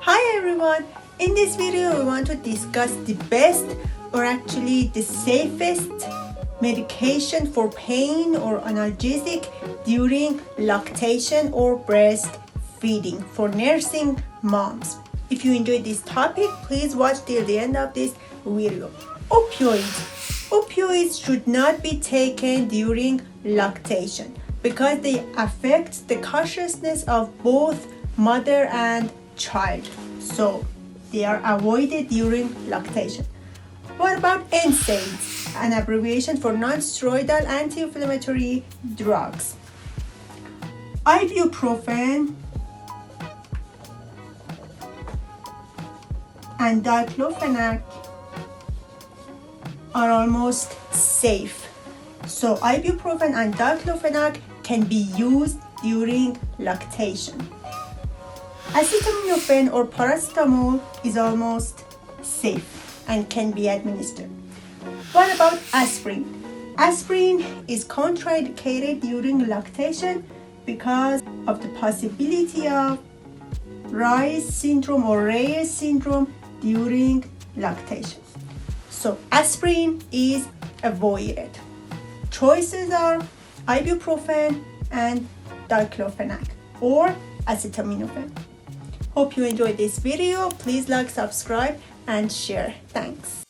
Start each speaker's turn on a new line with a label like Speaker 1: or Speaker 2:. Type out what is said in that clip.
Speaker 1: Hi everyone! In this video we want to discuss the best or actually the safest medication for pain or analgesic during lactation or breastfeeding for nursing moms. If you enjoyed this topic, please watch till the end of this video. Opioids. Opioids should not be taken during lactation because they affect the consciousness of both mother and child, so they are avoided during lactation. What about NSAIDs, an abbreviation for non-steroidal anti-inflammatory drugs? Ibuprofen and diclofenac are almost safe. So ibuprofen and diclofenac can be used during lactation. Acetaminophen or paracetamol is almost safe and can be administered. What about aspirin? Aspirin is contraindicated during lactation because of the possibility of Reyes syndrome during lactation. So aspirin is avoided. Choices are ibuprofen and diclofenac or acetaminophen. Hope you enjoyed this video. Please like, subscribe and share. Thanks.